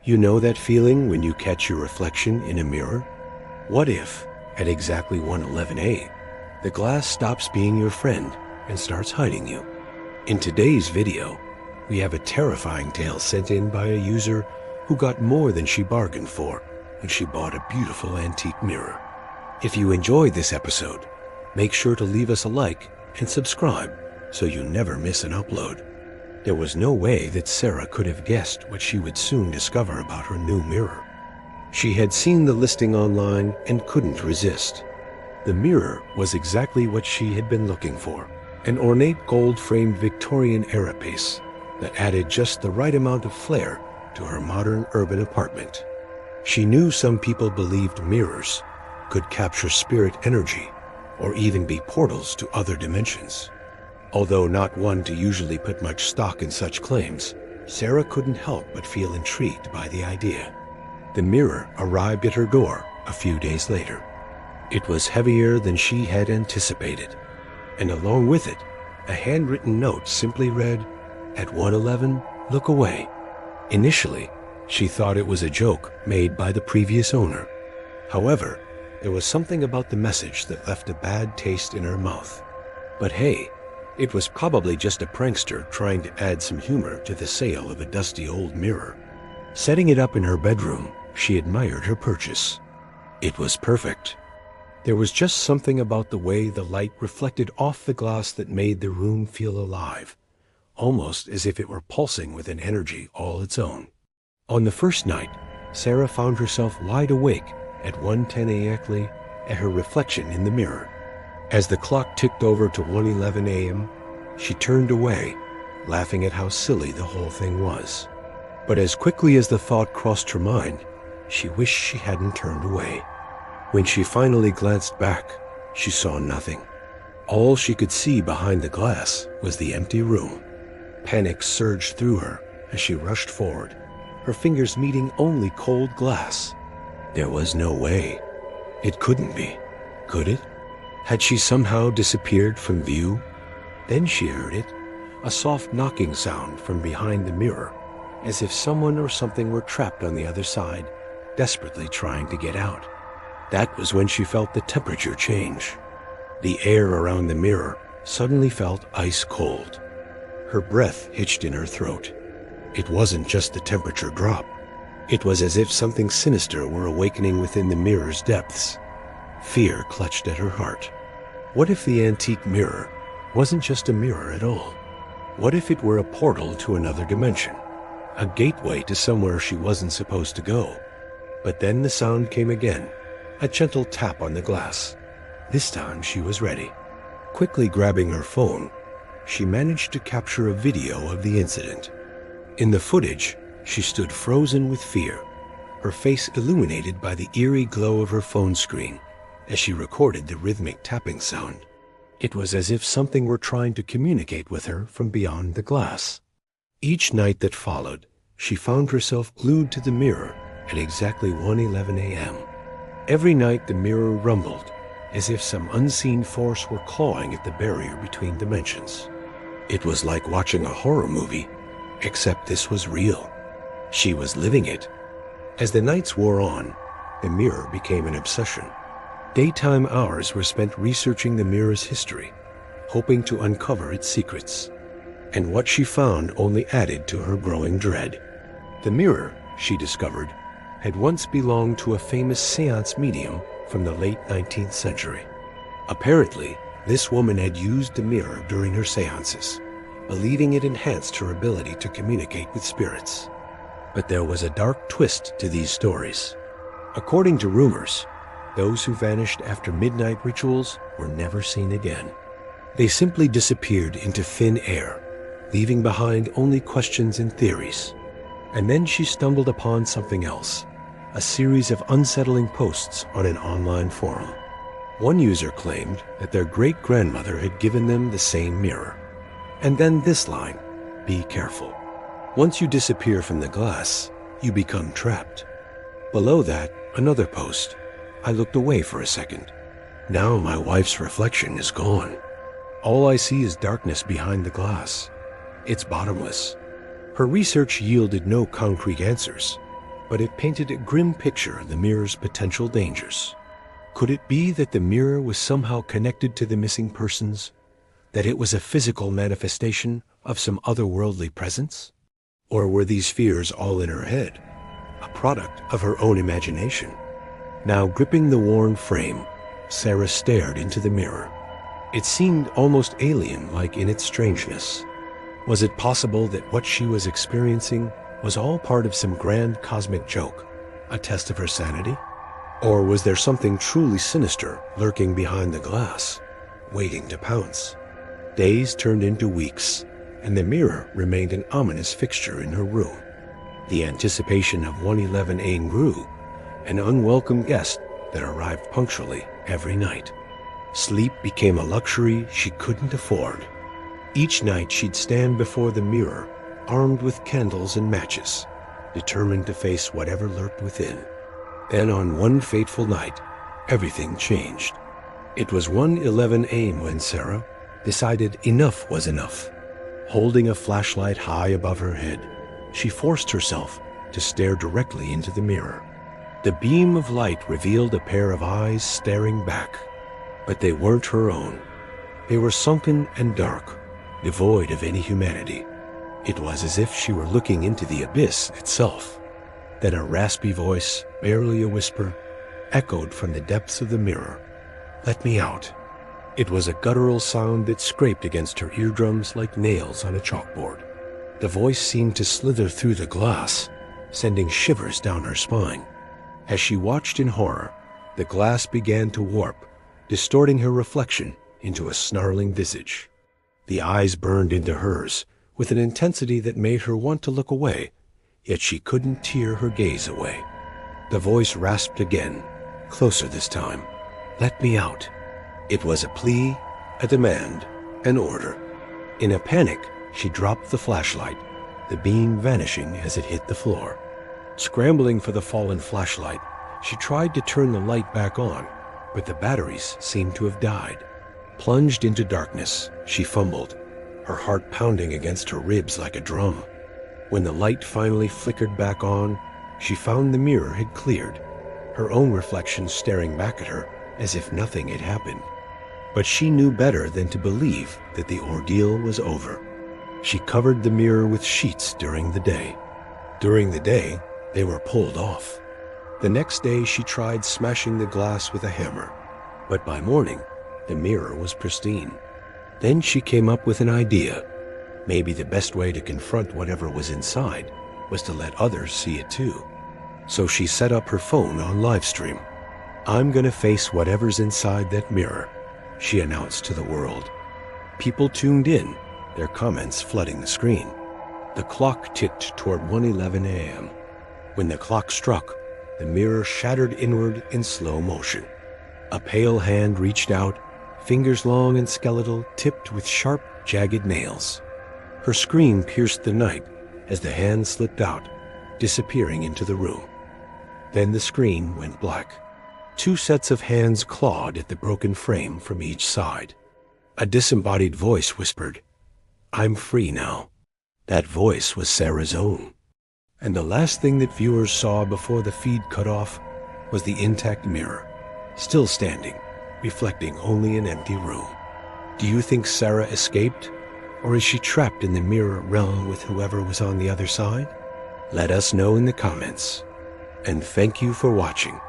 You know that feeling when you catch your reflection in a mirror? What if, at exactly 1:11 the glass stops being your friend and starts hiding you? In today's video, we have a terrifying tale sent in by a user who got more than she bargained for when she bought a beautiful antique mirror. If you enjoyed this episode, make sure to leave us a like and subscribe so you never miss an upload. There was no way that Sarah could have guessed what she would soon discover about her new mirror. She had seen the listing online and couldn't resist. The mirror was exactly what she had been looking for, an ornate gold-framed Victorian-era piece that added just the right amount of flair to her modern urban apartment. She knew some people believed mirrors could capture spirit energy or even be portals to other dimensions. Although not one to usually put much stock in such claims, Sarah couldn't help but feel intrigued by the idea. The mirror arrived at her door a few days later. It was heavier than she had anticipated, and along with it, a handwritten note simply read, "At 1:11, look away." Initially, she thought it was a joke made by the previous owner. However, there was something about the message that left a bad taste in her mouth. But hey, it was probably just a prankster trying to add some humor to the sale of a dusty old mirror. Setting it up in her bedroom, she admired her purchase. It was perfect. There was just something about the way the light reflected off the glass that made the room feel alive, almost as if it were pulsing with an energy all its own. On the first night, Sarah found herself wide awake at 1:10 a.m. at her reflection in the mirror. As the clock ticked over to 1:11 a.m., she turned away, laughing at how silly the whole thing was. But as quickly as the thought crossed her mind, she wished she hadn't turned away. When she finally glanced back, she saw nothing. All she could see behind the glass was the empty room. Panic surged through her as she rushed forward, her fingers meeting only cold glass. There was no way. It couldn't be, could it? Had she somehow disappeared from view? Then she heard it, a soft knocking sound from behind the mirror, as if someone or something were trapped on the other side, desperately trying to get out. That was when she felt the temperature change. The air around the mirror suddenly felt ice cold. Her breath hitched in her throat. It wasn't just the temperature drop. It was as if something sinister were awakening within the mirror's depths. Fear clutched at her heart. What if the antique mirror wasn't just a mirror at all? What if it were a portal to another dimension? A gateway to somewhere she wasn't supposed to go? But then the sound came again, a gentle tap on the glass. This time she was ready. Quickly grabbing her phone, she managed to capture a video of the incident. In the footage, she stood frozen with fear, her face illuminated by the eerie glow of her phone screen as she recorded the rhythmic tapping sound. It was as if something were trying to communicate with her from beyond the glass. Each night that followed, she found herself glued to the mirror at exactly 1:11 a.m. Every night the mirror rumbled, as if some unseen force were clawing at the barrier between dimensions. It was like watching a horror movie, except this was real. She was living it. As the nights wore on, the mirror became an obsession. Daytime hours were spent researching the mirror's history, hoping to uncover its secrets. And what she found only added to her growing dread. The mirror, she discovered, had once belonged to a famous seance medium from the late 19th century. Apparently, this woman had used the mirror during her seances, believing it enhanced her ability to communicate with spirits. But there was a dark twist to these stories. According to rumors, those who vanished after midnight rituals were never seen again. They simply disappeared into thin air, leaving behind only questions and theories. And then she stumbled upon something else, a series of unsettling posts on an online forum. One user claimed that their great-grandmother had given them the same mirror. And then this line, "Be careful. Once you disappear from the glass, you become trapped." Below that, another post. I looked away for a second. Now my wife's reflection is gone. All I see is darkness behind the glass. It's bottomless. Her research yielded no concrete answers, but it painted a grim picture of the mirror's potential dangers. Could it be that the mirror was somehow connected to the missing persons? That it was a physical manifestation of some otherworldly presence? Or were these fears all in her head, a product of her own imagination? Now gripping the worn frame, Sarah stared into the mirror. It seemed almost alien-like in its strangeness. Was it possible that what she was experiencing was all part of some grand cosmic joke, a test of her sanity? Or was there something truly sinister lurking behind the glass, waiting to pounce? Days turned into weeks, and the mirror remained an ominous fixture in her room. The anticipation of 111A grew, an unwelcome guest that arrived punctually every night. Sleep became a luxury she couldn't afford. Each night she'd stand before the mirror, armed with candles and matches, determined to face whatever lurked within. Then on one fateful night, everything changed. It was 111 when Sarah decided enough was enough. Holding a flashlight high above her head, she forced herself to stare directly into the mirror. The beam of light revealed a pair of eyes staring back, but they weren't her own. They were sunken and dark, devoid of any humanity. It was as if she were looking into the abyss itself. Then a raspy voice, barely a whisper, echoed from the depths of the mirror. "Let me out." It was a guttural sound that scraped against her eardrums like nails on a chalkboard. The voice seemed to slither through the glass, sending shivers down her spine. As she watched in horror, the glass began to warp, distorting her reflection into a snarling visage. The eyes burned into hers with an intensity that made her want to look away, yet she couldn't tear her gaze away. The voice rasped again, closer this time. "Let me out." It was a plea, a demand, an order. In a panic, she dropped the flashlight, the beam vanishing as it hit the floor. Scrambling for the fallen flashlight, she tried to turn the light back on, but the batteries seemed to have died. Plunged into darkness, she fumbled, her heart pounding against her ribs like a drum. When the light finally flickered back on, she found the mirror had cleared, her own reflection staring back at her as if nothing had happened. But she knew better than to believe that the ordeal was over. She covered the mirror with sheets during the day. During the day, they were pulled off. The next day she tried smashing the glass with a hammer, but by morning, the mirror was pristine. Then she came up with an idea. Maybe the best way to confront whatever was inside was to let others see it too. So she set up her phone on live stream. "I'm gonna face whatever's inside that mirror," she announced to the world. People tuned in, their comments flooding the screen. The clock ticked toward 1:11 a.m. When the clock struck, the mirror shattered inward in slow motion. A pale hand reached out, fingers long and skeletal, tipped with sharp, jagged nails. Her scream pierced the night as the hand slipped out, disappearing into the room. Then the screen went black. Two sets of hands clawed at the broken frame from each side. A disembodied voice whispered, "I'm free now." That voice was Sarah's own. And the last thing that viewers saw before the feed cut off was the intact mirror, still standing, reflecting only an empty room. Do you think Sarah escaped, or is she trapped in the mirror realm with whoever was on the other side? Let us know in the comments. And thank you for watching.